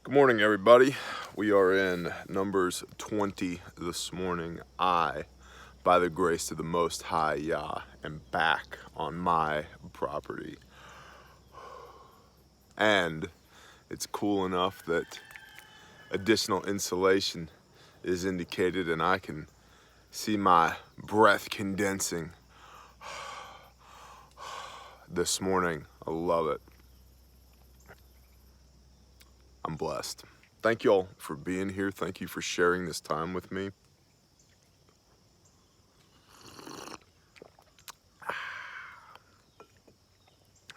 Good morning, everybody. We are in Numbers 20 this morning. I, by the grace of the Most High Yah, am back on my property. And it's cool enough that additional insulation is indicated and I can see my breath condensing this morning. I love it. I'm blessed. Thank you all for being here. Thank you for sharing this time with me.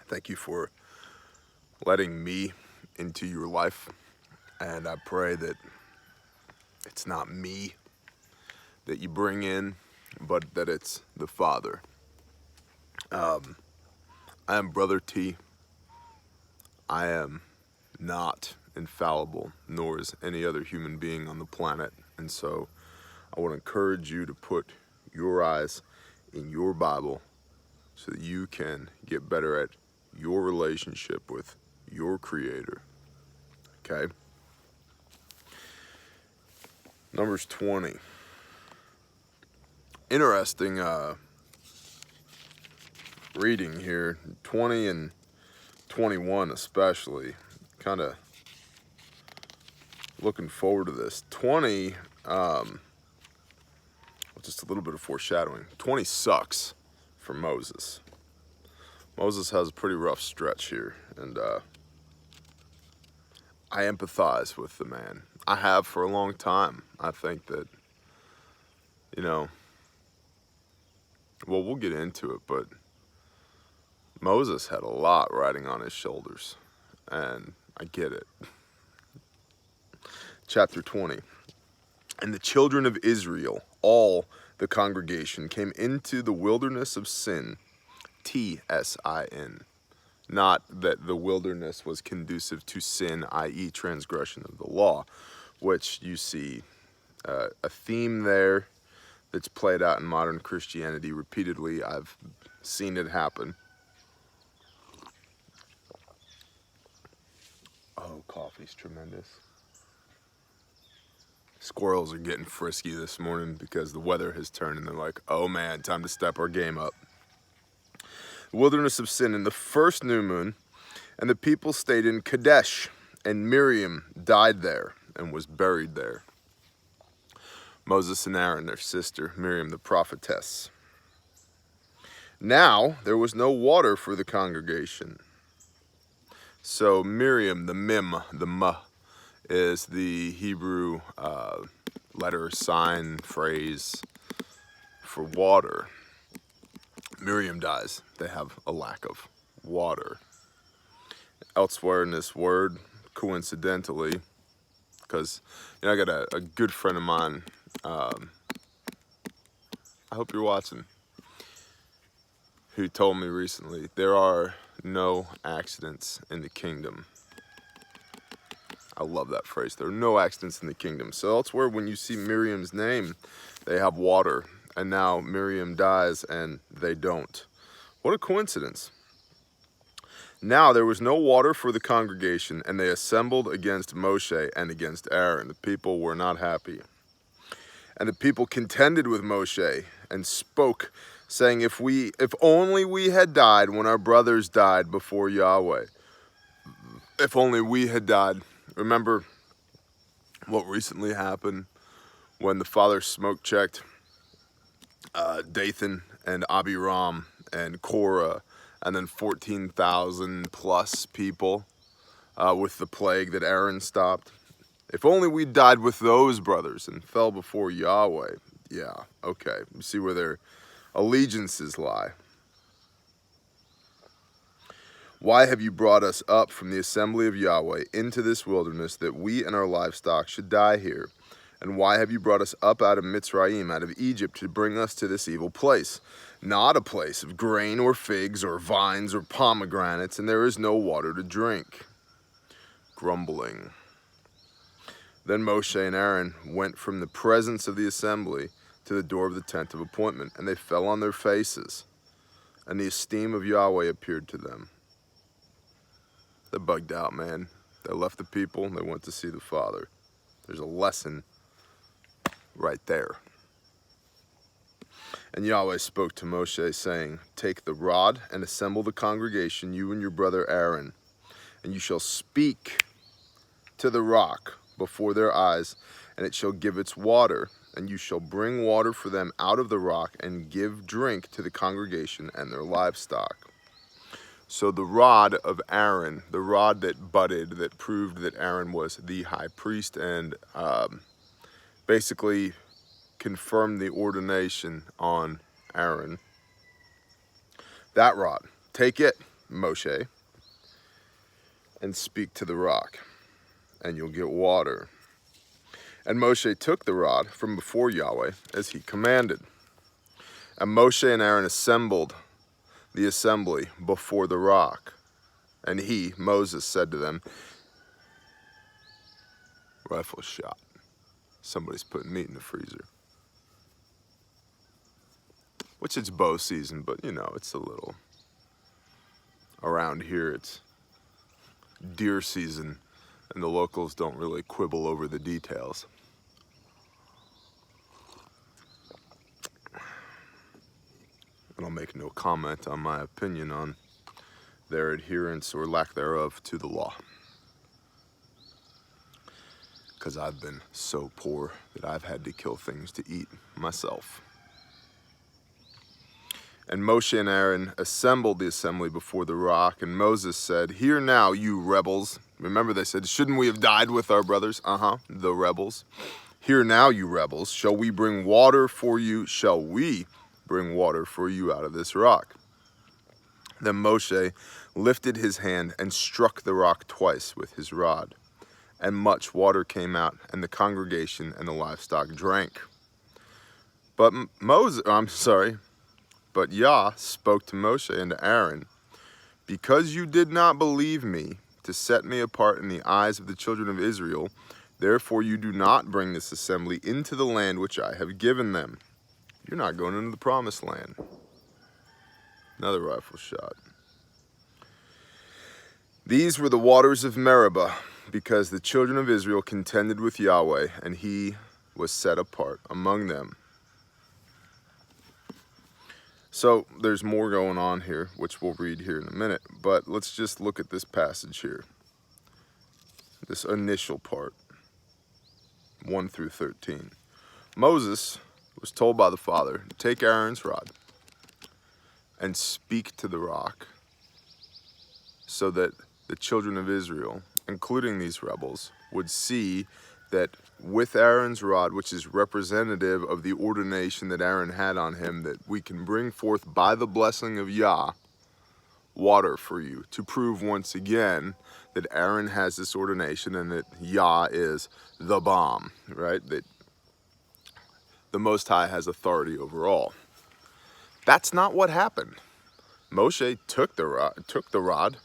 Thank you for letting me into your life. And I pray that it's not me that you bring in, but that it's the Father. I am Brother T. I am not infallible, nor is any other human being on the planet. And so I want to encourage you to put your eyes in your Bible so that you can get better at your relationship with your Creator. Okay? Numbers 20. Interesting reading here. 20 and 21 especially. Kind of looking forward to this. 20, just a little bit of foreshadowing. 20 sucks for Moses. Moses has a pretty rough stretch here, and I empathize with the man. I have for a long time. I think that, well, we'll get into it, but Moses had a lot riding on his shoulders, and I get it. Chapter 20. And the children of Israel, all the congregation, came into the wilderness of Sin, T-S-I-N. Not that the wilderness was conducive to sin, i.e. transgression of the law, which you see a theme there that's played out in modern Christianity repeatedly. I've seen it happen. Oh, coffee's tremendous. Squirrels are getting frisky this morning because the weather has turned and they're like, oh man, time to step our game up. The wilderness of Sin in the first new moon, and the people stayed in Kadesh, and Miriam died there and was buried there. Moses and Aaron, their sister, Miriam the prophetess. Now there was no water for the congregation. So Miriam, the mim, the ma, is the Hebrew letter, sign, phrase for water. Miriam dies. They have a lack of water. Elsewhere in this word, coincidentally, because I got a good friend of mine, I hope you're watching, who told me recently, there are no accidents in the kingdom. I love that phrase. There are no accidents in the kingdom. So elsewhere, when you see Miriam's name, they have water. And now Miriam dies and they don't. What a coincidence. Now there was no water for the congregation, and they assembled against Moshe and against Aaron. The people were not happy. And the people contended with Moshe and spoke, saying, if only we had died when our brothers died before Yahweh. If only we had died. Remember what recently happened when the father smoke checked Dathan and Abiram and Korah, and then 14,000 plus people with the plague that Aaron stopped. If only we died with those brothers and fell before Yahweh. Yeah, okay. You see where their allegiances lie. Why have you brought us up from the assembly of Yahweh into this wilderness, that we and our livestock should die here? And why have you brought us up out of Mitzrayim, out of Egypt, to bring us to this evil place? Not a place of grain or figs or vines or pomegranates, and there is no water to drink. Grumbling. Then Moshe and Aaron went from the presence of the assembly to the door of the tent of appointment, and they fell on their faces, and the esteem of Yahweh appeared to them. They're bugged out, man. They left the people and they went to see the Father. There's a lesson right there. And Yahweh spoke to Moshe, saying, take the rod and assemble the congregation, you and your brother Aaron, and you shall speak to the rock before their eyes, and it shall give its water, and you shall bring water for them out of the rock, and give drink to the congregation and their livestock. So the rod of Aaron, the rod that budded, that proved that Aaron was the high priest, and basically confirmed the ordination on Aaron. That rod, take it, Moshe, and speak to the rock, and you'll get water. And Moshe took the rod from before Yahweh as he commanded. And Moshe and Aaron assembled the assembly before the rock. And he, Moses, said to them, rifle shot. Somebody's putting meat in the freezer. Which it's bow season, but you know, it's a little, around here it's deer season, and the locals don't really quibble over the details. And I'll make no comment on my opinion on their adherence or lack thereof to the law, because I've been so poor that I've had to kill things to eat myself. And Moshe and Aaron assembled the assembly before the rock, and Moses said, hear now, you rebels. Remember they said, shouldn't we have died with our brothers? The rebels. Hear now, you rebels, shall we bring water for you? Shall we bring water for you out of this rock? Then Moshe lifted his hand and struck the rock twice with his rod, and much water came out, and the congregation and the livestock drank. But Yah spoke to Moshe and to Aaron, because you did not believe me to set me apart in the eyes of the children of Israel, therefore you do not bring this assembly into the land which I have given them. You're not going into the promised land. Another rifle shot. These were the waters of Meribah, because the children of Israel contended with Yahweh, and he was set apart among them. So there's more going on here, which we'll read here in a minute, but let's just look at this passage here. This initial part, 1 through 13. Moses was told by the Father to take Aaron's rod and speak to the rock, so that the children of Israel, including these rebels, would see that with Aaron's rod, which is representative of the ordination that Aaron had on him, that we can bring forth by the blessing of Yah water for you, to prove once again that Aaron has this ordination and that Yah is the bomb, right? That the Most High has authority over all. That's not what happened. Moshe took the rod,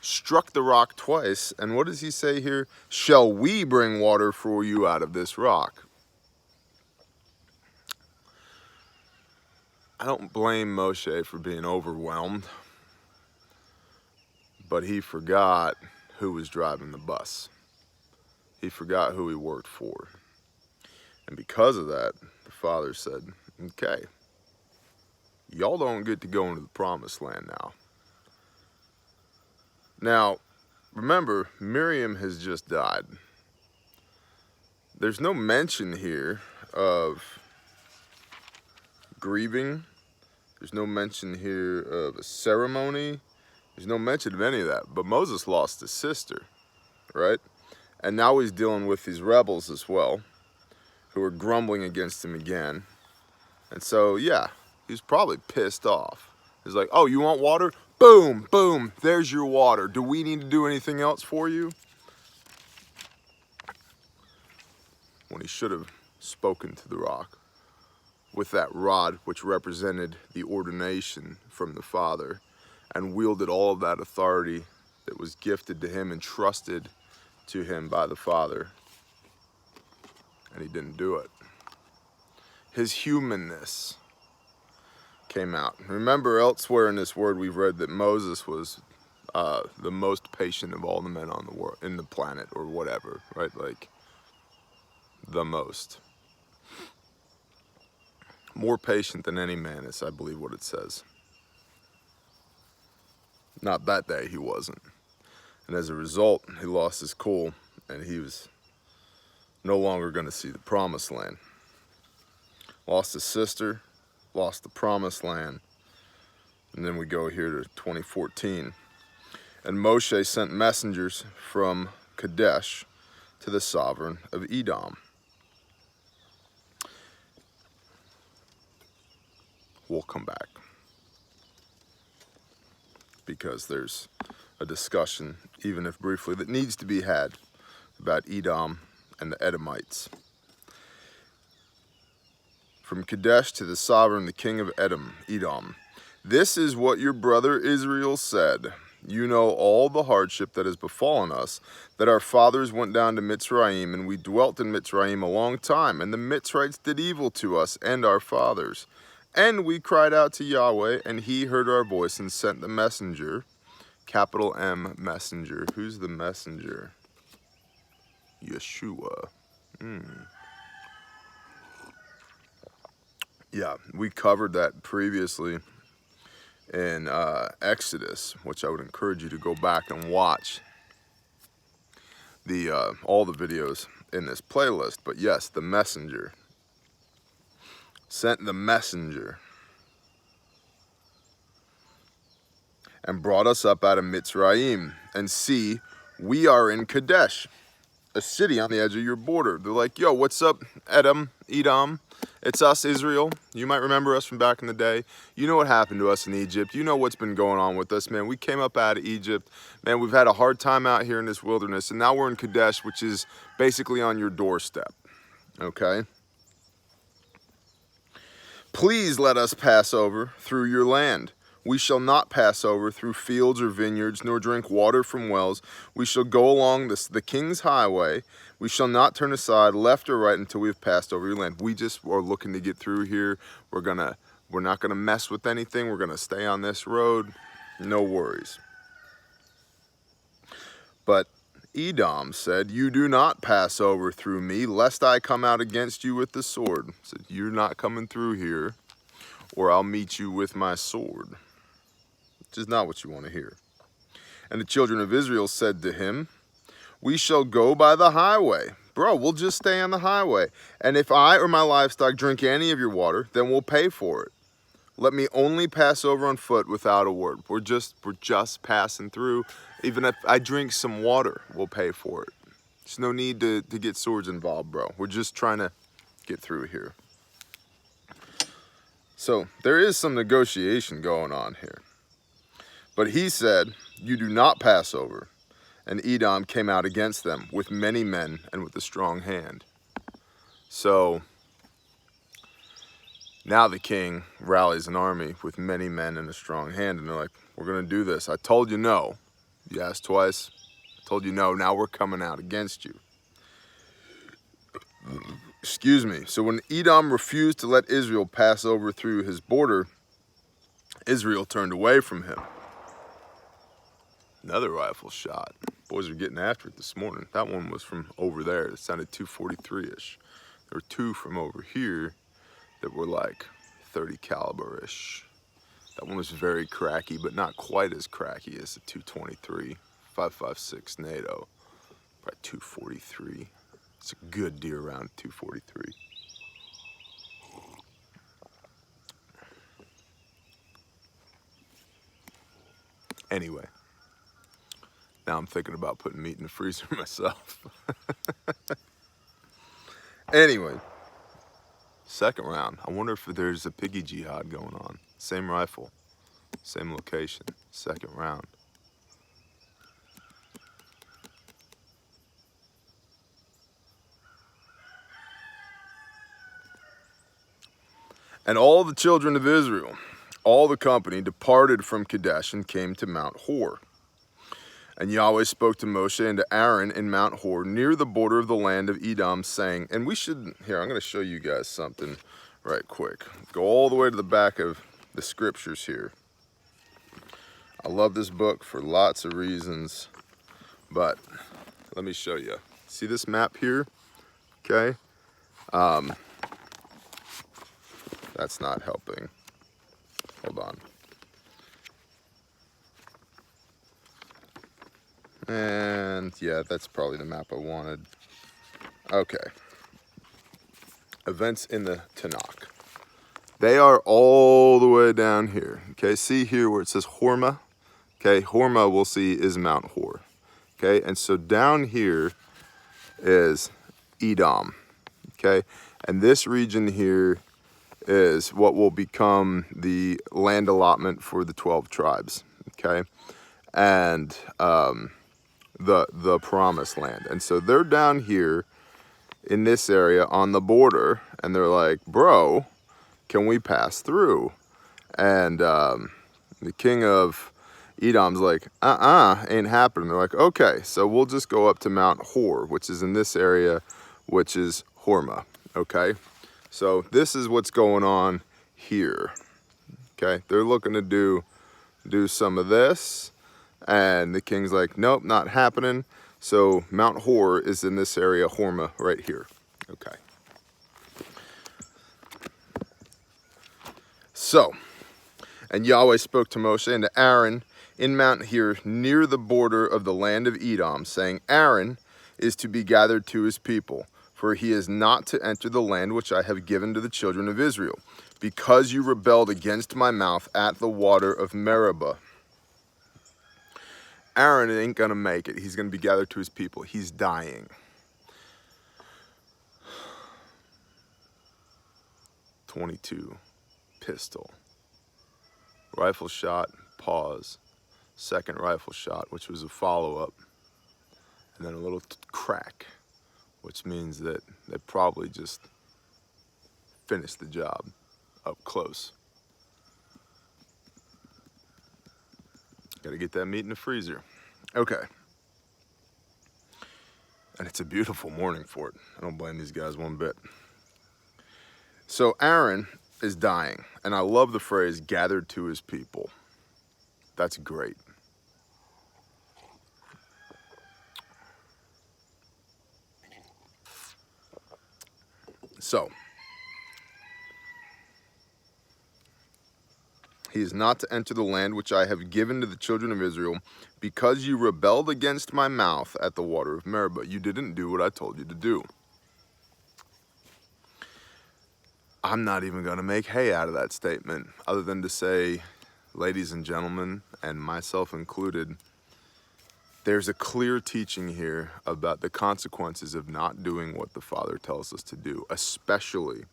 struck the rock twice, and what does he say here? Shall we bring water for you out of this rock? I don't blame Moshe for being overwhelmed, but he forgot who was driving the bus. He forgot who he worked for. And because of that, the Father said, okay, y'all don't get to go into the promised land now. Now, remember, Miriam has just died. There's no mention here of grieving. There's no mention here of a ceremony. There's no mention of any of that. But Moses lost his sister, right? And now he's dealing with these rebels as well, who are grumbling against him again. And so, yeah, he's probably pissed off. He's like, oh, you want water? Boom, boom, there's your water. Do we need to do anything else for you? When he should have spoken to the rock with that rod, which represented the ordination from the Father, and wielded all of that authority that was gifted to him and trusted to him by the Father. And he didn't do it. His humanness came out. Remember, elsewhere in this word we've read that Moses was the most patient of all the men on the world, in the planet, or whatever, right? Like, the most. More patient than any man is, I believe, what it says. Not that day, he wasn't. And as a result, he lost his cool, and he was no longer going to see the promised land. Lost his sister, lost the promised land. And then we go here to 2014. And Moshe sent messengers from Kadesh to the sovereign of Edom. We'll come back, because there's a discussion, even if briefly, that needs to be had about Edom and the Edomites. From Kadesh to the sovereign, the king of Edom. This is what your brother Israel said. You know all the hardship that has befallen us, that our fathers went down to Mitzrayim, and we dwelt in Mitzrayim a long time, and the Mitzrites did evil to us and our fathers. And we cried out to Yahweh, and he heard our voice and sent the messenger, capital M, messenger. Who's the messenger? Yeshua. Yeah, we covered that previously in Exodus, which I would encourage you to go back and watch all the videos in this playlist. But yes, the messenger. Sent the messenger and brought us up out of Mitzrayim. And see, we are in Kadesh, a city on the edge of your border. They're like, yo, what's up, Edom? It's us, Israel. You might remember us from back in the day. You know what happened to us in Egypt. You know what's been going on with us, man. We came up out of Egypt. Man, we've had a hard time out here in this wilderness. And now we're in Kadesh, which is basically on your doorstep. Okay? Please let us pass over through your land. We shall not pass over through fields or vineyards, nor drink water from wells. We shall go along the king's highway. We shall not turn aside left or right until we have passed over your land. We just are looking to get through here. We're not gonna mess with anything. We're gonna stay on this road. No worries. But Edom said, you do not pass over through me, lest I come out against you with the sword. Said, you're not coming through here, or I'll meet you with my sword. Which is not what you want to hear. And the children of Israel said to him, we shall go by the highway. Bro, we'll just stay on the highway. And if I or my livestock drink any of your water, then we'll pay for it. Let me only pass over on foot without a word. We're just passing through. Even if I drink some water, we'll pay for it. There's no need to get swords involved, bro. We're just trying to get through here. So there is some negotiation going on here. But he said, you do not pass over. And Edom came out against them with many men and with a strong hand. So now the king rallies an army with many men and a strong hand, and they're like, we're going to do this. I told you no. You asked twice. I told you no. Now we're coming out against you. Excuse me. So when Edom refused to let Israel pass over through his border, Israel turned away from him. Another rifle shot. Boys are getting after it this morning. That one was from over there. It sounded 243-ish. There were two from over here that were like 30 caliber-ish. That one was very cracky, but not quite as cracky as the 223, 5.56 NATO. Probably 243. It's a good deer round, 243. Anyway, now I'm thinking about putting meat in the freezer myself. Anyway, second round. I wonder if there's a piggy jihad going on. Same rifle, same location, second round. And all the children of Israel, all the company, departed from Kadesh and came to Mount Hor. And Yahweh spoke to Moshe and to Aaron in Mount Hor, near the border of the land of Edom, saying, and we should, here, I'm going to show you guys something right quick. Go all the way to the back of the scriptures here. I love this book for lots of reasons, but let me show you. See this map here? Okay. That's not helping. Hold on. And yeah, that's probably the map I wanted. Okay. Events in the Tanakh. They are all the way down here. Okay, see here where it says Hormah? Okay, Hormah we'll see is Mount Hor. Okay, and so down here is Edom. Okay, and this region here is what will become the land allotment for the 12 tribes. Okay, and the promised land. And so they're down here in this area on the border, and they're like, bro, can we pass through? And the king of Edom's like, ain't happening. They're like, okay, so we'll just go up to Mount Hor, which is in this area, which is Hormah. Okay, so this is what's going on here. Okay, they're looking to do some of this, and the king's like, nope, not happening. So Mount Hor is in this area, Hormah, right here. Okay. So, and Yahweh spoke to Moshe and to Aaron in Mount Hor near the border of the land of Edom, saying, Aaron is to be gathered to his people, for he is not to enter the land which I have given to the children of Israel, because you rebelled against my mouth at the water of Meribah. Aaron ain't gonna make it. He's gonna be gathered to his people. He's dying. .22 pistol. Rifle shot, pause. Second rifle shot, which was a follow-up. And then a little crack, which means that they probably just finished the job up close. Gotta get that meat in the freezer. Okay. And it's a beautiful morning for it. I don't blame these guys one bit. So Aaron is dying, and I love the phrase, gathered to his people. That's great. So, he is not to enter the land which I have given to the children of Israel, because you rebelled against my mouth at the water of Meribah. You didn't do what I told you to do. I'm not even going to make hay out of that statement, other than to say, ladies and gentlemen, and myself included, there's a clear teaching here about the consequences of not doing what the Father tells us to do, especially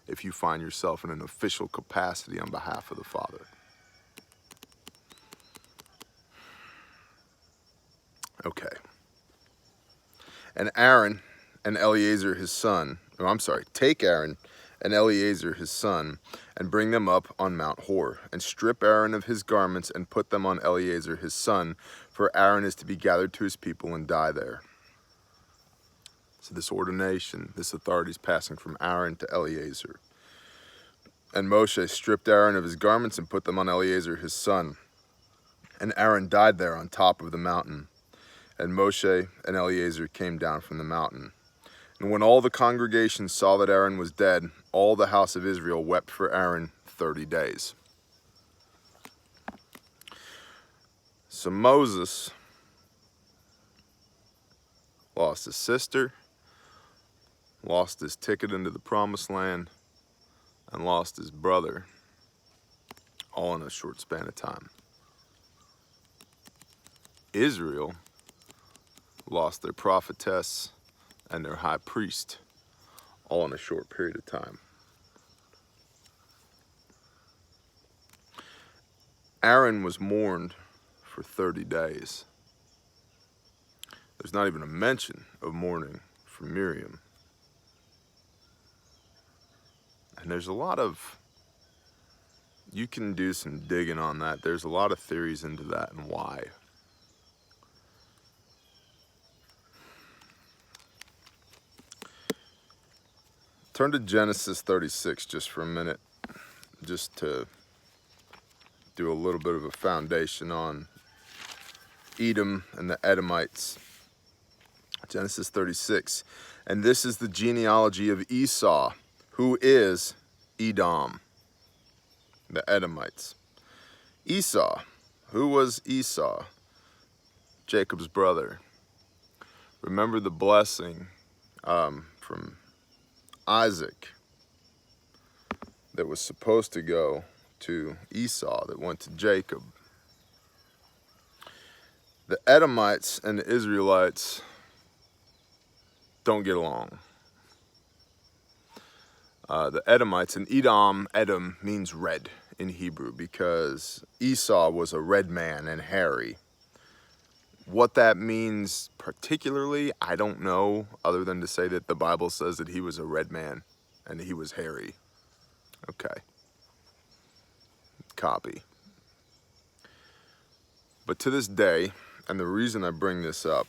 if you find yourself in an official capacity on behalf of the Father. Okay. And Aaron and Eleazar his son, take Aaron and Eleazar his son, and bring them up on Mount Hor, and strip Aaron of his garments, and put them on Eleazar his son, for Aaron is to be gathered to his people and die there. So this ordination, this authority is passing from Aaron to Eleazar. And Moshe stripped Aaron of his garments and put them on Eleazar his son. And Aaron died there on top of the mountain. And Moshe and Eleazar came down from the mountain. And when all the congregation saw that Aaron was dead, all the house of Israel wept for Aaron 30 days. So Moses lost his sister, lost his ticket into the promised land, and lost his brother, all in a short span of time. Israel lost their prophetess and their high priest, all in a short period of time. Aaron was mourned for 30 days. There's not even a mention of mourning for Miriam. And there's a lot of, you can do some digging on that. There's a lot of theories into that and why. Turn to Genesis 36 just for a minute, just to do a little bit of a foundation on Edom and the Edomites. Genesis 36. And this is the genealogy of Esau, who is Edom, the Edomites. Esau. Who was Esau? Jacob's brother. Remember the blessing from Isaac that was supposed to go to Esau, that went to Jacob. The Edomites and the Israelites don't get along. The Edomites, and Edom means red in Hebrew, because Esau was a red man and hairy. What that means particularly, I don't know, other than to say that the Bible says that he was a red man and he was hairy. Okay. Copy. But to this day, and the reason I bring this up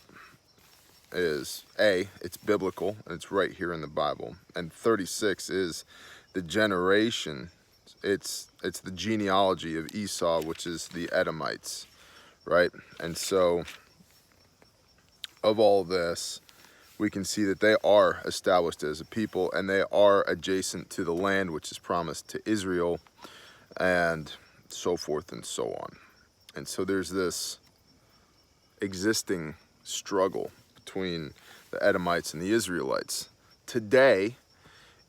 is, A, it's biblical, and it's right here in the Bible. And 36 is the generation, it's the genealogy of Esau, which is the Edomites, right? And so, of all this, we can see that they are established as a people, and they are adjacent to the land which is promised to Israel, and so forth and so on. And so there's this existing struggle between the Edomites and the Israelites. Today,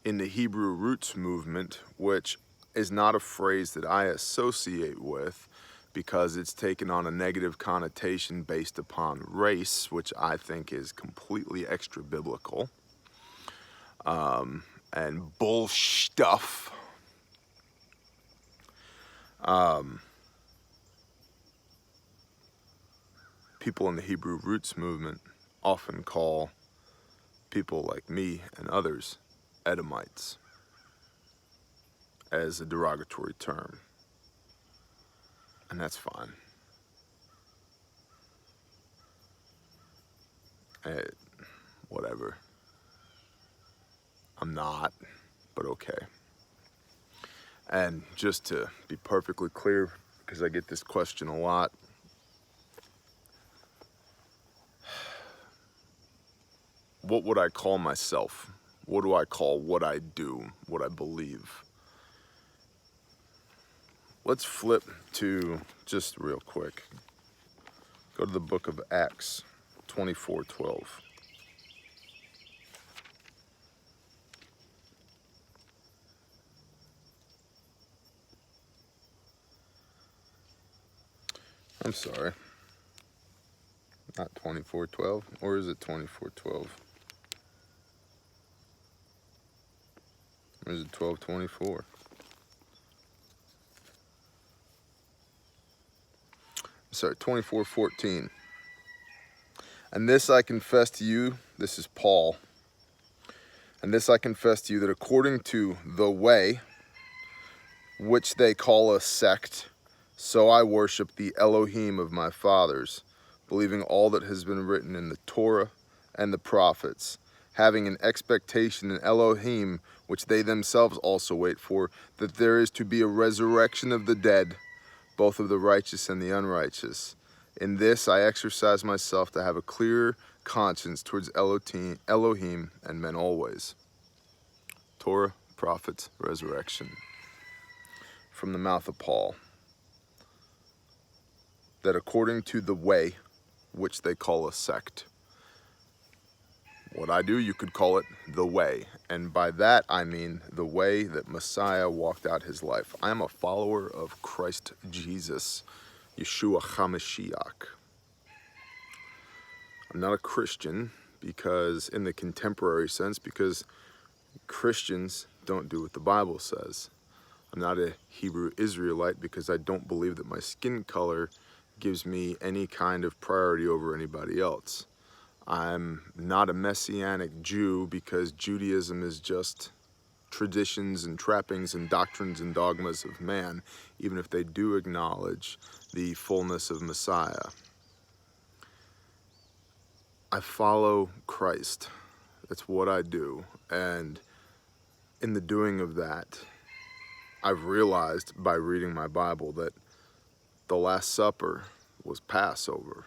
in the Hebrew roots movement, which is not a phrase that I associate with because it's taken on a negative connotation based upon race, which I think is completely extra biblical, and bull stuff. People in the Hebrew roots movement often call people like me and others Edomites as a derogatory term. And that's fine. Whatever. I'm not, but okay. And just to be perfectly clear, because I get this question a lot, what would I call myself? What do I call what I do, what I believe? Let's flip to, just real quick, go to the book of Acts 24:12. I'm sorry, not 24:12, or is it 24:12? Or is it 12:24? Sorry, 24:14. And this I confess to you, this is Paul, and this I confess to you, that according to the way, which they call a sect, so I worship the Elohim of my fathers, believing all that has been written in the Torah and the prophets, having an expectation in Elohim, which they themselves also wait for, that there is to be a resurrection of the dead, both of the righteous and the unrighteous. In this I exercise myself to have a clear conscience towards Elohim and men always. Torah, prophets, resurrection. From the mouth of Paul. That according to the way, which they call a sect. What I do, you could call it the way. And by that, I mean the way that Messiah walked out his life. I am a follower of Christ Jesus, Yeshua HaMashiach. I'm not a Christian because, in the contemporary sense, because Christians don't do what the Bible says. I'm not a Hebrew Israelite because I don't believe that my skin color gives me any kind of priority over anybody else. I'm not a Messianic Jew because Judaism is just traditions and trappings and doctrines and dogmas of man, even if they do acknowledge the fullness of Messiah. I follow Christ. That's what I do. And in the doing of that, I've realized by reading my Bible that the Last Supper was Passover.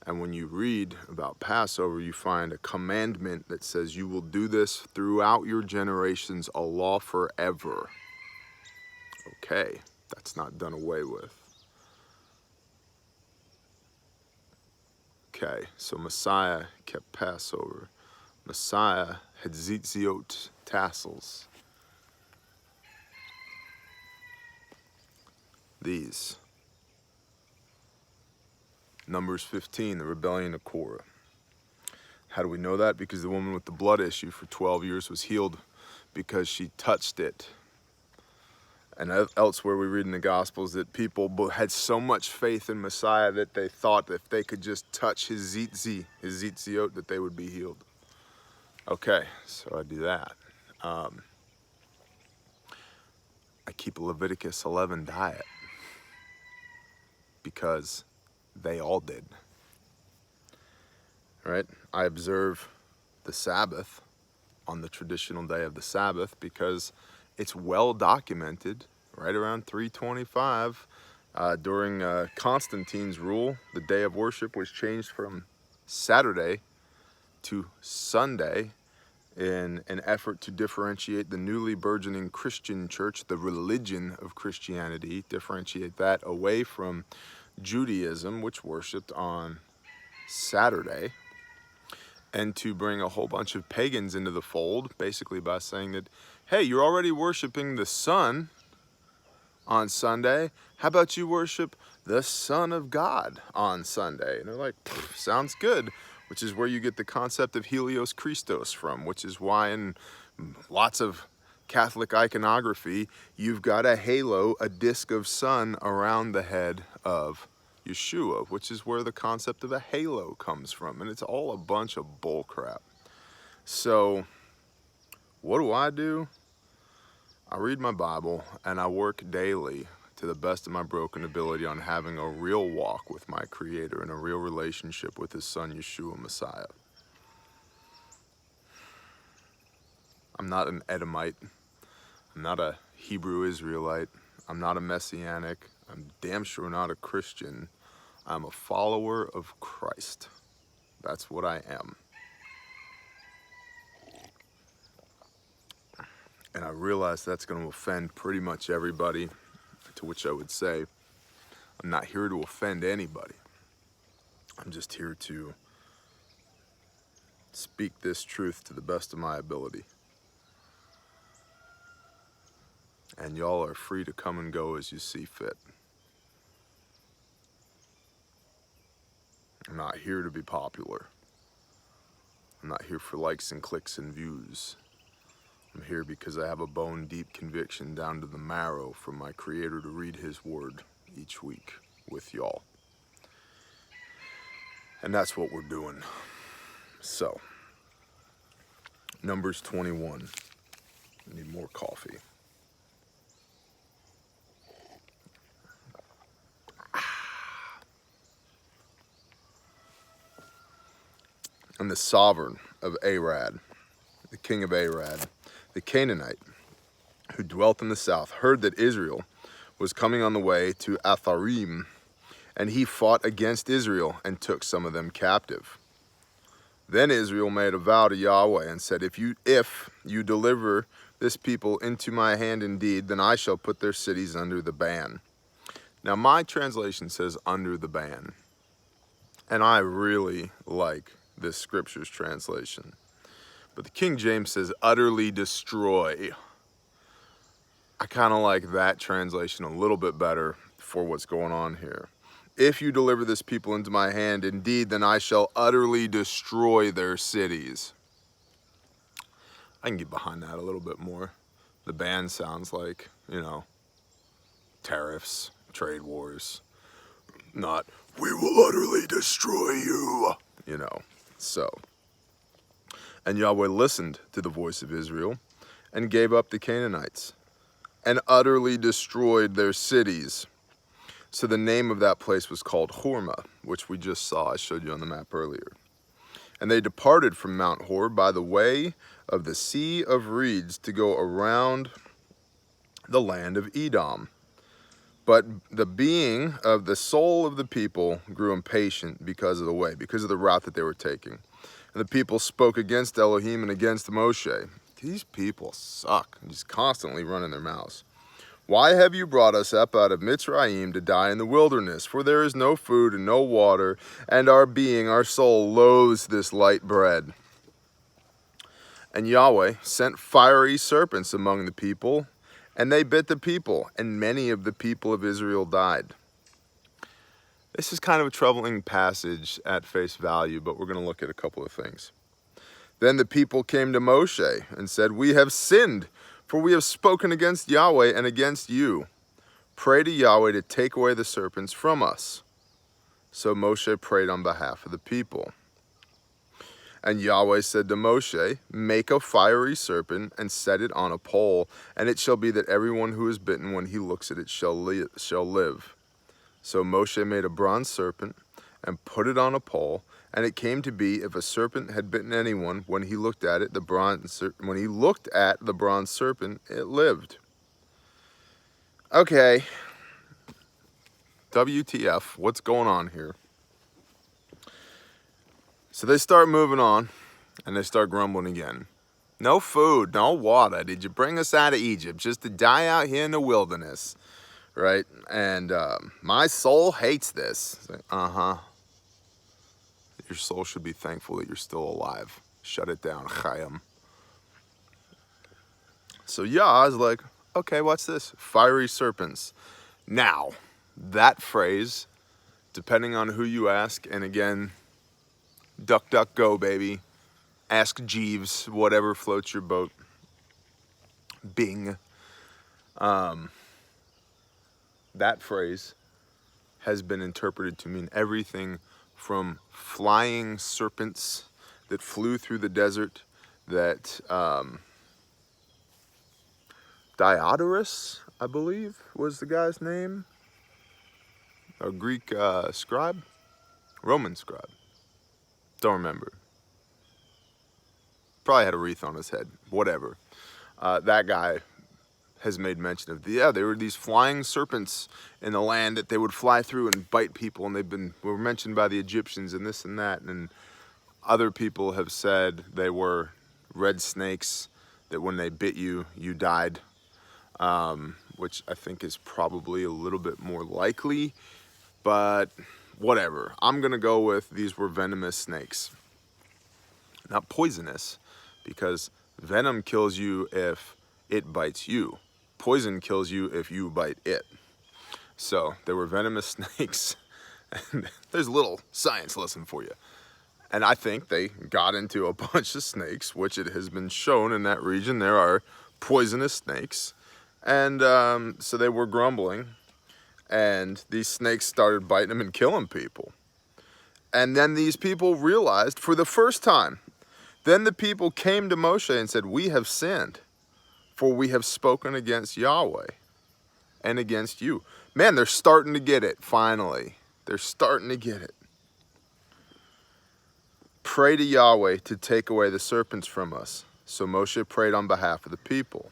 And when you read about Passover, you find a commandment that says you will do this throughout your generations, a law forever. Okay, that's not done away with. Okay, so Messiah kept Passover. Messiah had zitziot tassels. These. Numbers 15, the rebellion of Korah. How do we know that? Because the woman with the blood issue for 12 years was healed because she touched it. And elsewhere we read in the Gospels that people had so much faith in Messiah that they thought that if they could just touch his zitziot, that they would be healed. Okay, so I do that. I keep a Leviticus 11 diet because they all did. Right? I observe the Sabbath on the traditional day of the Sabbath because it's well documented right around 325 during Constantine's rule. The day of worship was changed from Saturday to Sunday in an effort to differentiate the newly burgeoning Christian church, the religion of Christianity, differentiate that away from Judaism, which worshiped on Saturday, and to bring a whole bunch of pagans into the fold, basically by saying that, hey, you're already worshiping the sun on Sunday. How about you worship the Son of God on Sunday? And they're like, sounds good, which is where you get the concept of Helios Christos from, which is why in lots of Catholic iconography, you've got a halo, a disc of sun around the head of Yeshua, which is where the concept of a halo comes from. And it's all a bunch of bull crap. So what do? I read my Bible and I work daily to the best of my broken ability on having a real walk with my Creator and a real relationship with his Son, Yeshua Messiah. I'm not an Edomite. I'm not a Hebrew Israelite. I'm not a Messianic. I'm damn sure not a Christian. I'm a follower of Christ. That's what I am. And I realize that's going to offend pretty much everybody, to which I would say, I'm not here to offend anybody. I'm just here to speak this truth to the best of my ability. And y'all are free to come and go as you see fit. I'm not here to be popular. I'm not here for likes and clicks and views. I'm here because I have a bone-deep conviction down to the marrow from my Creator to read his word each week with y'all. And that's what we're doing. So, Numbers 21. I need more coffee. And the sovereign of Arad, the king of Arad, the Canaanite, who dwelt in the south, heard that Israel was coming on the way to Atharim, and he fought against Israel and took some of them captive. Then Israel made a vow to Yahweh and said, if you deliver this people into my hand indeed, then I shall put their cities under the ban. Now my translation says under the ban, and I really like this scripture's translation. But the King James says utterly destroy. I kind of like that translation a little bit better for what's going on here. If you deliver this people into my hand, indeed, then I shall utterly destroy their cities. I can get behind that a little bit more. The ban sounds like, tariffs, trade wars, not, we will utterly destroy you, so. And Yahweh listened to the voice of Israel and gave up the Canaanites and utterly destroyed their cities. So the name of that place was called Hormah, which we just saw. I showed you on the map earlier. And they departed from Mount Hor by the way of the Sea of Reeds to go around the land of Edom. But the being of the soul of the people grew impatient because of the way, because of the route that they were taking. And the people spoke against Elohim and against Moshe. These people suck, just constantly running their mouths. Why have you brought us up out of Mitzrayim to die in the wilderness? For there is no food and no water, and our being, our soul, loathes this light bread. And Yahweh sent fiery serpents among the people, and they bit the people, and many of the people of Israel died. This is kind of a troubling passage at face value, but we're going to look at a couple of things. Then the people came to Moshe and said, we have sinned, for we have spoken against Yahweh and against you. Pray to Yahweh to take away the serpents from us. So Moshe prayed on behalf of the people. And Yahweh said to Moshe, make a fiery serpent and set it on a pole, and it shall be that everyone who is bitten when he looks at it shall live. So Moshe made a bronze serpent and put it on a pole, and it came to be, if a serpent had bitten anyone, when he looked at it, the bronze serpent, it lived. Okay, WTF, what's going on here? So they start moving on, and they start grumbling again. No food, no water. Did you bring us out of Egypt just to die out here in the wilderness? Right? And my soul hates this. Like, uh-huh. Your soul should be thankful that you're still alive. Shut it down, Chaim. So Yah is like, okay, what's this? Fiery serpents. Now, that phrase, depending on who you ask, and again, duck, duck, go, baby. Ask Jeeves, whatever floats your boat. Bing. That phrase has been interpreted to mean everything from flying serpents that flew through the desert, that Diodorus, I believe, was the guy's name. A Greek scribe? Roman scribe. Don't remember. Probably had a wreath on his head. Whatever. That guy has made mention of, there were these flying serpents in the land that they would fly through and bite people, and were mentioned by the Egyptians and this and that, and other people have said they were red snakes, that when they bit you, you died, which I think is probably a little bit more likely, but whatever. I'm gonna go with these were venomous snakes. Not poisonous, because venom kills you if it bites you. Poison kills you if you bite it. So there were venomous snakes, and there's a little science lesson for you. And I think they got into a bunch of snakes, which it has been shown in that region there are poisonous snakes. And so they were grumbling, and these snakes started biting them and killing people. And then these people realized for the first time, then the people came to Moshe and said, we have sinned, for we have spoken against Yahweh and against you. Man, they're starting to get it, finally. They're starting to get it. Pray to Yahweh to take away the serpents from us. So Moshe prayed on behalf of the people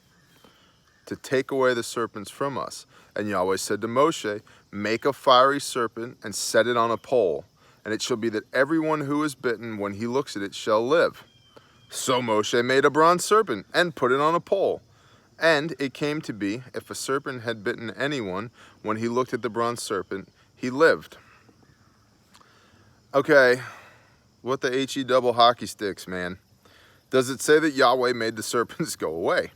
to take away the serpents from us. And Yahweh said to Moshe, make a fiery serpent and set it on a pole, and it shall be that everyone who is bitten, when he looks at it, shall live. So Moshe made a bronze serpent and put it on a pole. And it came to be, if a serpent had bitten anyone, when he looked at the bronze serpent, he lived. Okay, what the HE double hockey sticks, man? Does it say that Yahweh made the serpents go away?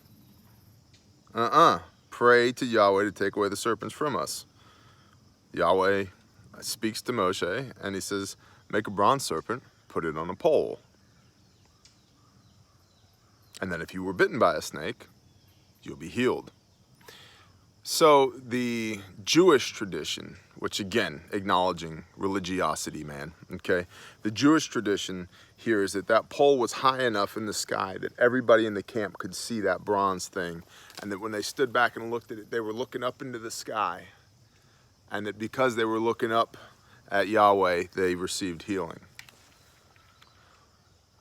Pray to Yahweh to take away the serpents from us. Yahweh speaks to Moshe, and he says, make a bronze serpent, put it on a pole. And then if you were bitten by a snake, you'll be healed. So the Jewish tradition, which again, acknowledging religiosity, man, okay? The Jewish tradition here is that that pole was high enough in the sky that everybody in the camp could see that bronze thing, and that when they stood back and looked at it, they were looking up into the sky, and that because they were looking up at Yahweh, they received healing.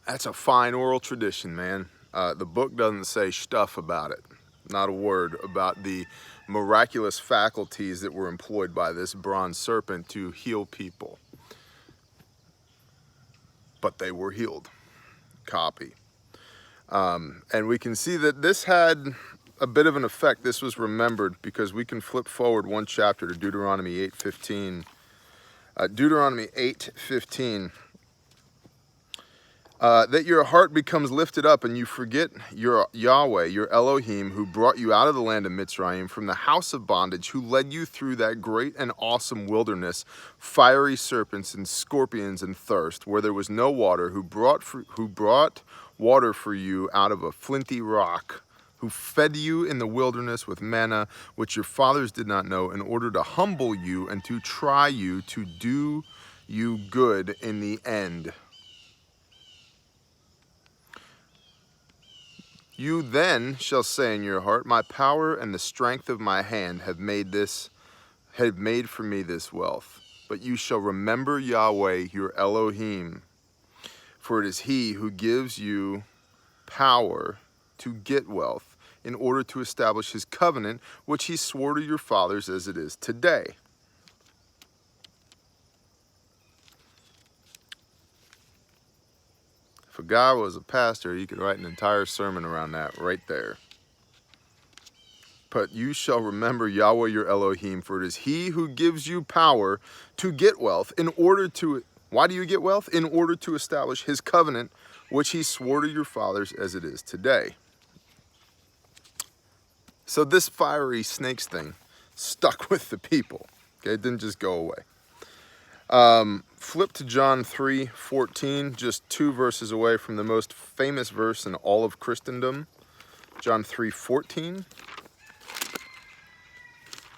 That's a fine oral tradition, man. The book doesn't say stuff about it. not a word about the miraculous faculties that were employed by this bronze serpent to heal people. But they were healed. Copy. And we can see that this had a bit of an effect. This was remembered because we can flip forward one chapter to Deuteronomy 8:15. Deuteronomy 8:15. That your heart becomes lifted up and you forget your Yahweh, your Elohim, who brought you out of the land of Mitzrayim from the house of bondage, who led you through that great and awesome wilderness, fiery serpents and scorpions and thirst, where there was no water, who brought water for you out of a flinty rock, who fed you in the wilderness with manna, which your fathers did not know, in order to humble you and to try you, to do you good in the end. You then shall say in your heart, my power and the strength of my hand have made for me this wealth. But you shall remember Yahweh, your Elohim, for it is he who gives you power to get wealth in order to establish his covenant, which he swore to your fathers as it is today. If a guy was a pastor, he could write an entire sermon around that right there. But you shall remember Yahweh your Elohim, for it is he who gives you power to get wealth in order to... Why do you get wealth? In order to establish his covenant, which he swore to your fathers as it is today. So this fiery snakes thing stuck with the people. Okay, it didn't just go away. Flip to John 3:14, just 2 verses away from the most famous verse in all of Christendom. John 3:14.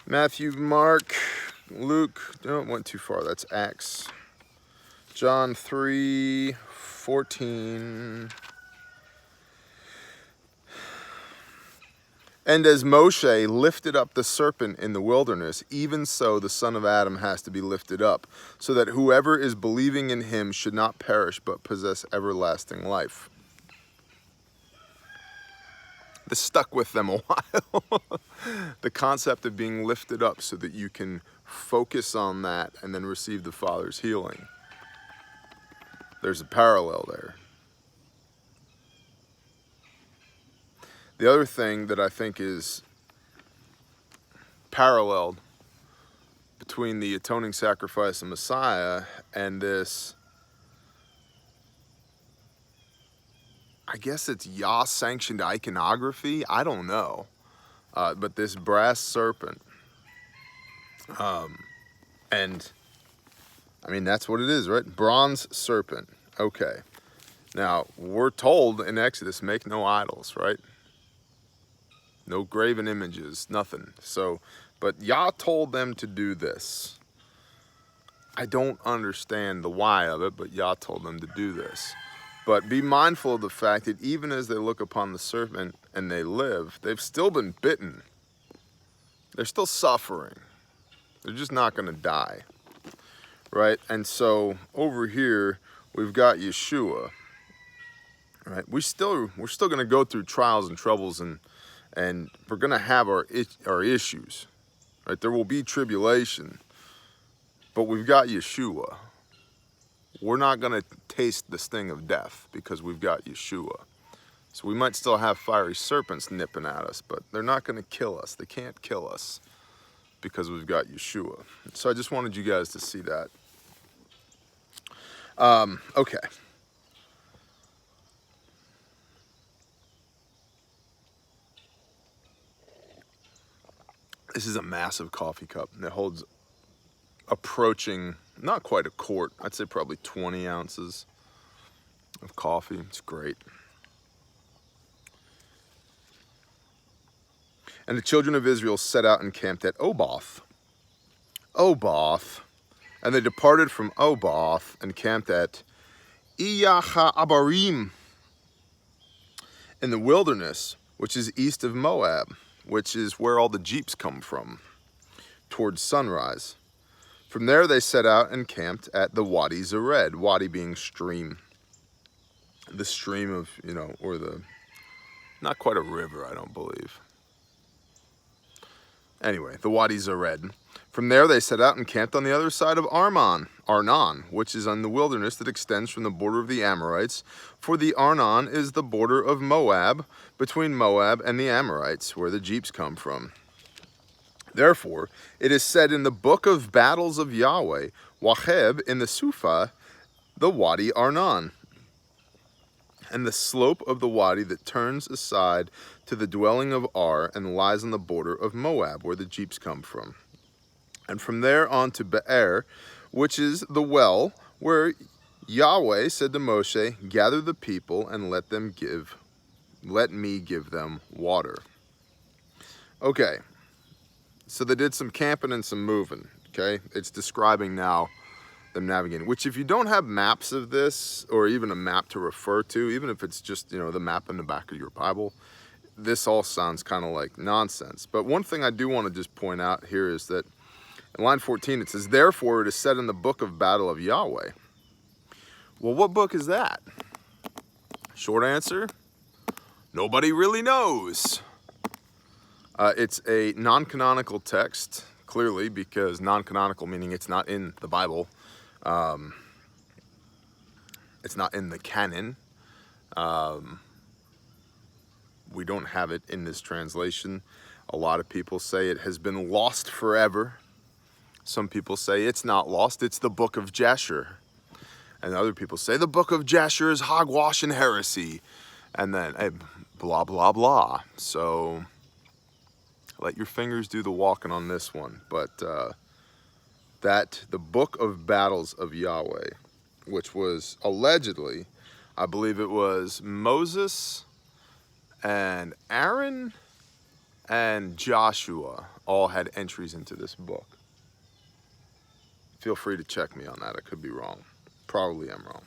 Matthew, Mark, Luke, no, it went too far, that's Acts. John 3:14. And as Moshe lifted up the serpent in the wilderness, even so the Son of Adam has to be lifted up, so that whoever is believing in him should not perish but possess everlasting life. This stuck with them a while. The concept of being lifted up so that you can focus on that and then receive the Father's healing. There's a parallel there. The other thing that I think is paralleled between the atoning sacrifice of Messiah and this, I guess it's Yah-sanctioned iconography, I don't know, but this brass serpent, and I mean that's what it is, right? Bronze serpent, okay. Now, we're told in Exodus, make no idols, right? No graven images, nothing. So, but Yah told them to do this. I don't understand the why of it, but Yah told them to do this. But be mindful of the fact that even as they look upon the serpent and they live, they've still been bitten. They're still suffering. They're just not going to die, right? And so over here, we've got Yeshua, right? We're still going to go through trials and troubles, and we're going to have our issues, right? There will be tribulation, but we've got Yeshua. We're not going to taste the sting of death because we've got Yeshua. So we might still have fiery serpents nipping at us, but they're not going to kill us. They can't kill us because we've got Yeshua. So I just wanted you guys to see that. Okay. This is a massive coffee cup that holds approaching, not quite a quart, I'd say probably 20 ounces of coffee. It's great. And the children of Israel set out and camped at Oboth. And they departed from Oboth and camped at Iyaha-abarim in the wilderness, which is east of Moab, which is where all the jeeps come from, towards sunrise. From there they set out and camped at the Wadi Zered, Wadi being stream. The stream of, or the, not quite a river, I don't believe. Anyway, the Wadi Zered. From there they set out and camped on the other side of Arnon, which is on the wilderness that extends from the border of the Amorites. For the Arnon is the border of Moab, between Moab and the Amorites, where the Jeeps come from. Therefore, it is said in the book of battles of Yahweh, Wacheb in the Sufa, the Wadi Arnon, and the slope of the wadi that turns aside to the dwelling of Ar and lies on the border of Moab, where the Jeeps come from. And from there on to Be'er, which is the well where Yahweh said to Moshe, gather the people and let me give them water. Okay, so they did some camping and some moving, okay? It's describing now them navigating, which if you don't have maps of this, or even a map to refer to, even if it's just, the map in the back of your Bible, this all sounds kind of like nonsense. But one thing I do want to just point out here is that in line 14, it says, therefore it is said in the book of battle of Yahweh. Well, what book is that? Short answer, nobody really knows. It's a non-canonical text, clearly, because non-canonical meaning it's not in the Bible. It's not in the canon. We don't have it in this translation. A lot of people say it has been lost forever. Some people say it's not lost, it's the book of Jasher. And other people say the book of Jasher is hogwash and heresy. And then blah, blah, blah. So let your fingers do the walking on this one. But the book of battles of Yahweh, which was allegedly, I believe it was Moses and Aaron and Joshua all had entries into this book. Feel free to check me on that. I could be wrong. Probably I'm wrong.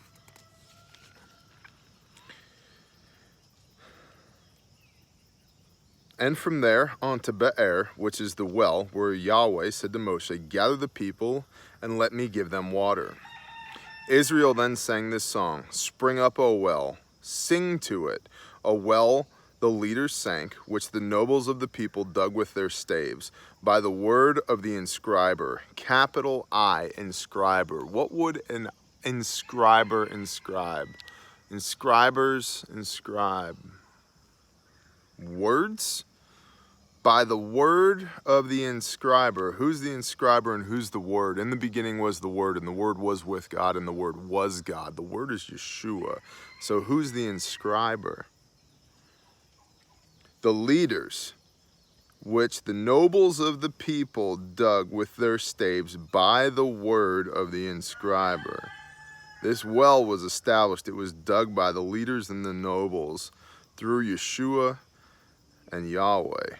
And from there on to Be'er, which is the well where Yahweh said to Moshe, gather the people and let me give them water. Israel then sang this song, spring up, O well, sing to it, a well the leaders sank, which the nobles of the people dug with their staves, by the word of the inscriber, capital I, inscriber. What would an inscriber inscribe? Inscribers inscribe words? By the word of the inscriber. Who's the inscriber and who's the word? In the beginning was the word, and the word was with God, and the word was God. The word is Yeshua. So who's the inscriber? The leaders, which the nobles of the people dug with their staves by the word of the inscriber. This well was established. It was dug by the leaders and the nobles through Yeshua and Yahweh,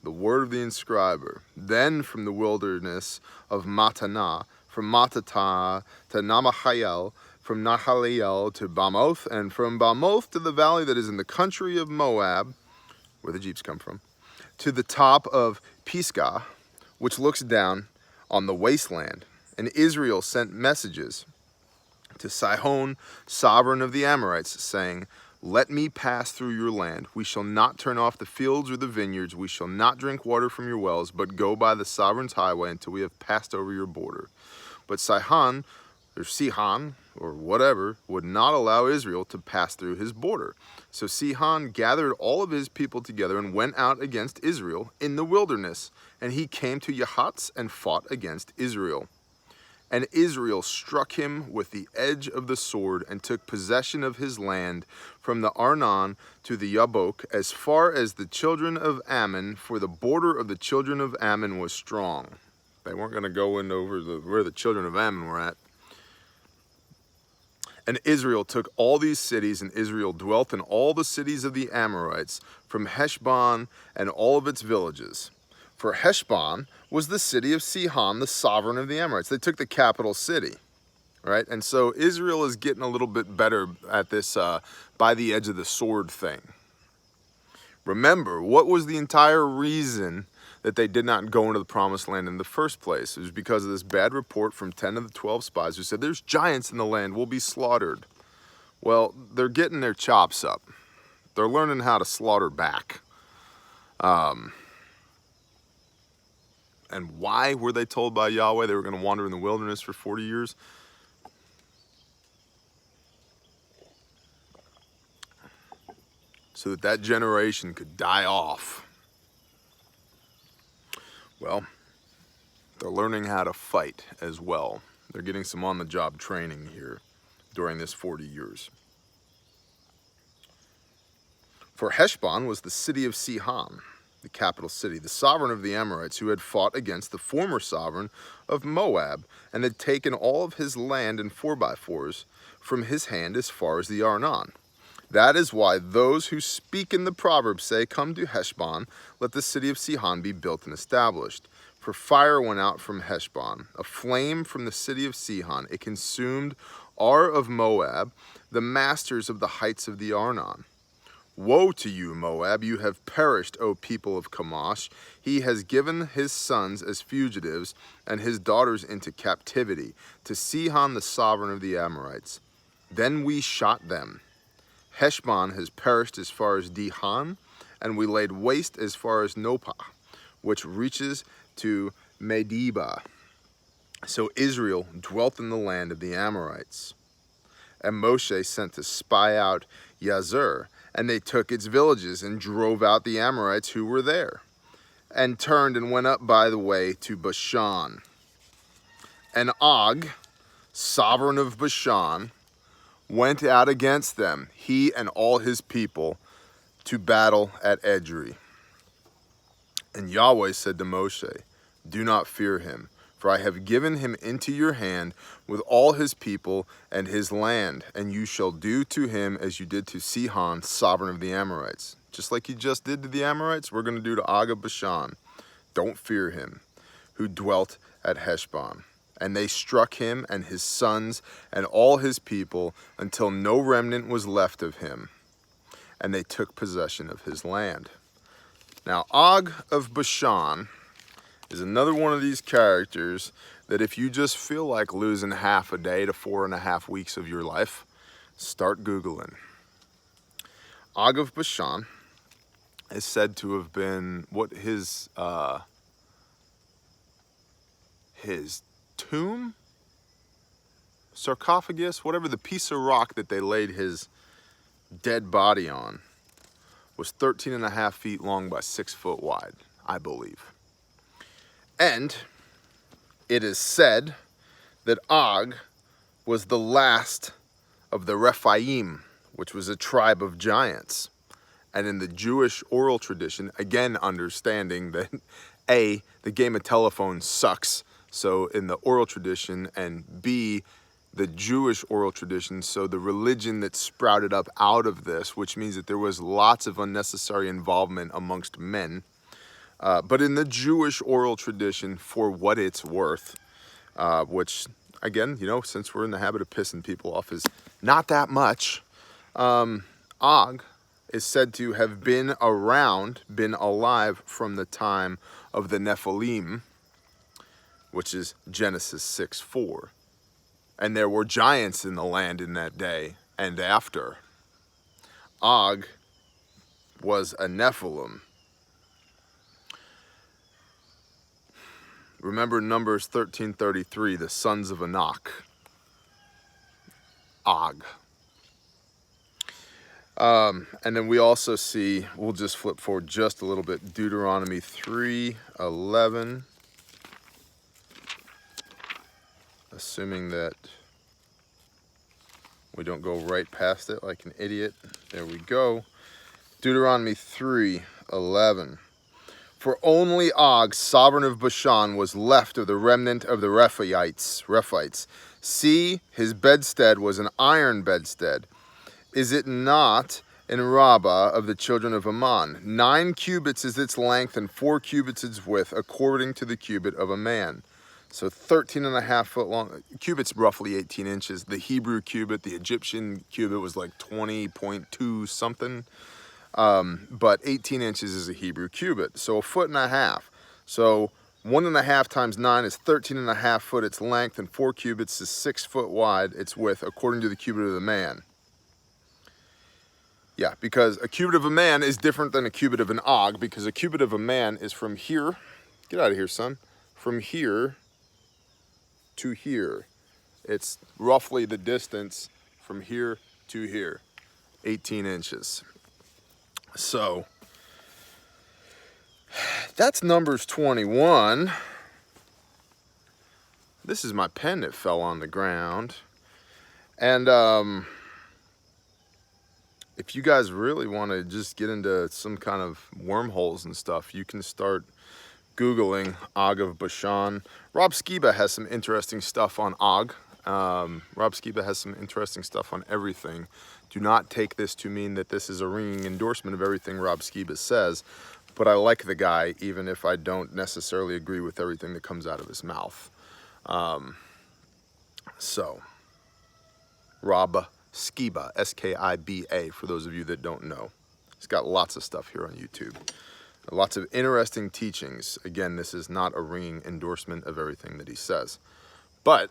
the word of the inscriber. Then from the wilderness of Mattanah, from Mattatah to Namahael, from Nahaliel to Bamoth, and from Bamoth to the valley that is in the country of Moab, where the Jeeps come from, to the top of Pisgah, which looks down on the wasteland. And Israel sent messages to Sihon, sovereign of the Amorites, saying, let me pass through your land. We shall not turn off the fields or the vineyards. We shall not drink water from your wells, but go by the sovereign's highway until we have passed over your border. But Sihon, or whatever, would not allow Israel to pass through his border. So Sihon gathered all of his people together and went out against Israel in the wilderness. And he came to Yahatz and fought against Israel. And Israel struck him with the edge of the sword and took possession of his land from the Arnon to the Yabok, as far as the children of Ammon, for the border of the children of Ammon was strong. They weren't going to go in over where the children of Ammon were at. And Israel took all these cities, and Israel dwelt in all the cities of the Amorites, from Heshbon and all of its villages. For Heshbon was the city of Sihon, the sovereign of the Amorites. They took the capital city, right? And so Israel is getting a little bit better at this by the edge of the sword thing. Remember, what was the entire reason that they did not go into the promised land in the first place? It was because of this bad report from 10 of the 12 spies who said, there's giants in the land, we'll be slaughtered. Well, they're getting their chops up. They're learning how to slaughter back. And why were they told by Yahweh they were going to wander in the wilderness for 40 years? So that that generation could die off. Well, they're learning how to fight as well. They're getting some on-the-job training here during this 40 years. For Heshbon was the city of Sihon, the capital city, the sovereign of the Amorites, who had fought against the former sovereign of Moab, and had taken all of his land in 4x4s from his hand as far as the Arnon. That is why those who speak in the proverb say, "Come to Heshbon, let the city of Sihon be built and established." For fire went out from Heshbon, a flame from the city of Sihon. It consumed Ar of Moab, the masters of the heights of the Arnon. Woe to you, Moab, you have perished, O people of Chemosh. He has given his sons as fugitives and his daughters into captivity, to Sihon, the sovereign of the Amorites. Then we shot them. Heshbon has perished as far as Dihon, and we laid waste as far as Nopah, which reaches to Medeba. So Israel dwelt in the land of the Amorites. And Moshe sent to spy out Yazur, and they took its villages and drove out the Amorites who were there, and turned and went up by the way to Bashan. And Og, sovereign of Bashan, went out against them, he and all his people, to battle at Edrei. And Yahweh said to Moshe, "Do not fear him, for I have given him into your hand with all his people and his land, and you shall do to him as you did to Sihon, sovereign of the Amorites." Just like you just did to the Amorites, we're going to do to Og of Bashan. Don't fear him, who dwelt at Heshbon. And they struck him and his sons and all his people until no remnant was left of him. And they took possession of his land. Now, Og of Bashan is another one of these characters that if you just feel like losing half a day to 4.5 weeks of your life, start Googling. Og of Bashan is said to have been what his tomb, sarcophagus, whatever the piece of rock that they laid his dead body on, was 13.5 feet long by 6 foot wide, I believe. And it is said that Og was the last of the Rephaim, which was a tribe of giants. And in the Jewish oral tradition, again understanding that A, the game of telephone sucks, so in the oral tradition, and B, the Jewish oral tradition, so the religion that sprouted up out of this, which means that there was lots of unnecessary involvement amongst men. But in the Jewish oral tradition, for what it's worth, which, again, you know, since we're in the habit of pissing people off, is not that much, Og is said to have been alive from the time of the Nephilim, which is Genesis 6:4. And there were giants in the land in that day and after. Og was a Nephilim. Remember Numbers 13:33, the sons of Anak. Og. And then we also see, we'll just flip forward just a little bit, Deuteronomy 3:11. Assuming that we don't go right past it like an idiot. There we go. Deuteronomy 3:11. For only Og, sovereign of Bashan, was left of the remnant of the Rephites. See, his bedstead was an iron bedstead. Is it not in Rabbah of the children of Ammon? 9 cubits is its length and 4 cubits its width, according to the cubit of a man. So 13.5 foot long. Cubit's roughly 18 inches. The Hebrew cubit, the Egyptian cubit was like 20.2 something. But 18 inches is a Hebrew cubit. So 1.5 feet. So 1.5 times 9 is 13.5 foot its length, and 4 cubits is 6 foot wide its width, according to the cubit of the man. Yeah, because a cubit of a man is different than a cubit of an Og, because a cubit of a man is from here. Get out of here, son. from here to here. It's roughly the distance from here to here, 18 inches. So that's Numbers 21. This is my pen that fell on the ground. And if you guys really want to just get into some kind of wormholes and stuff, you can start Googling Og of Bashan. Rob Skiba has some interesting stuff on Og. Rob Skiba has some interesting stuff on everything. Do not take this to mean that this is a ringing endorsement of everything Rob Skiba says, but I like the guy even if I don't necessarily agree with everything that comes out of his mouth. So, Rob Skiba, S-K-I-B-A, for those of you that don't know. He's got lots of stuff here on YouTube. Lots of interesting teachings. Again, this is not a ringing endorsement of everything that he says, but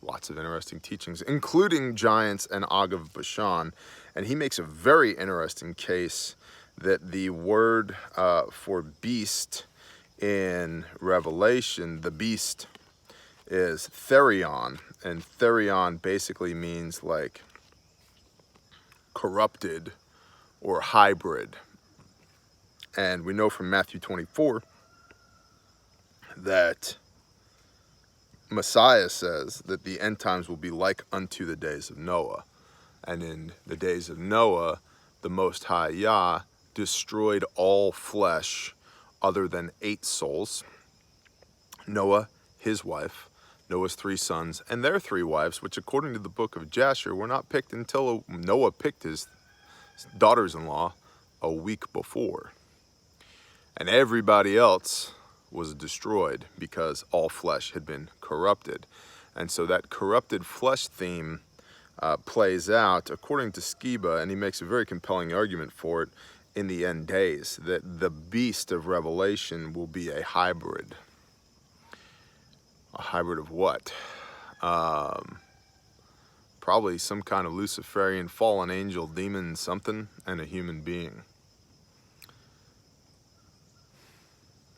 lots of interesting teachings, including giants and Og of Bashan. And he makes a very interesting case that the word for beast in Revelation, the beast, is therion, and therion basically means like corrupted or hybrid. And we know from Matthew 24 that Messiah says that the end times will be like unto the days of Noah. And in the days of Noah, the Most High Yah destroyed all flesh other than 8 souls. Noah, his wife, Noah's 3 sons, and their 3 wives, which according to the book of Jasher were not picked until Noah picked his daughters-in-law a week before. And everybody else was destroyed because all flesh had been corrupted. And so that corrupted flesh theme plays out, according to Skiba, and he makes a very compelling argument for it, in the end days, that the beast of Revelation will be a hybrid. A hybrid of what? Probably some kind of Luciferian fallen angel, demon, something, and a human being.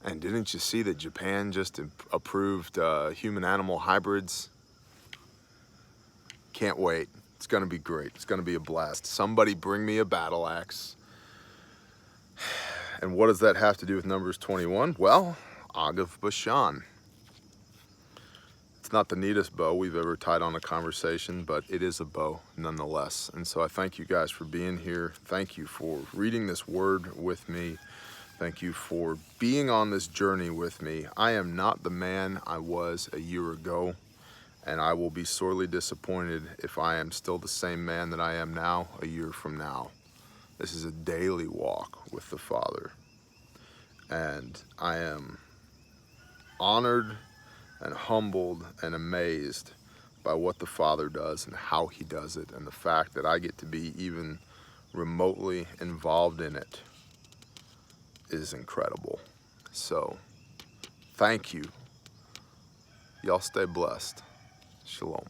And didn't you see that Japan just approved human-animal hybrids? Can't wait. It's going to be great. It's going to be a blast. Somebody bring me a battle axe. And what does that have to do with Numbers 21? Well, Og of Bashan. It's not the neatest bow we've ever tied on a conversation, but it is a bow nonetheless. And so I thank you guys for being here. Thank you for reading this word with me. Thank you for being on this journey with me. I am not the man I was a year ago, and I will be sorely disappointed if I am still the same man that I am now a year from now. This is a daily walk with the Father, and I am honored and humbled and amazed by what the Father does and how he does it, and the fact that I get to be even remotely involved in it is incredible. So, thank you. Y'all stay blessed. Shalom.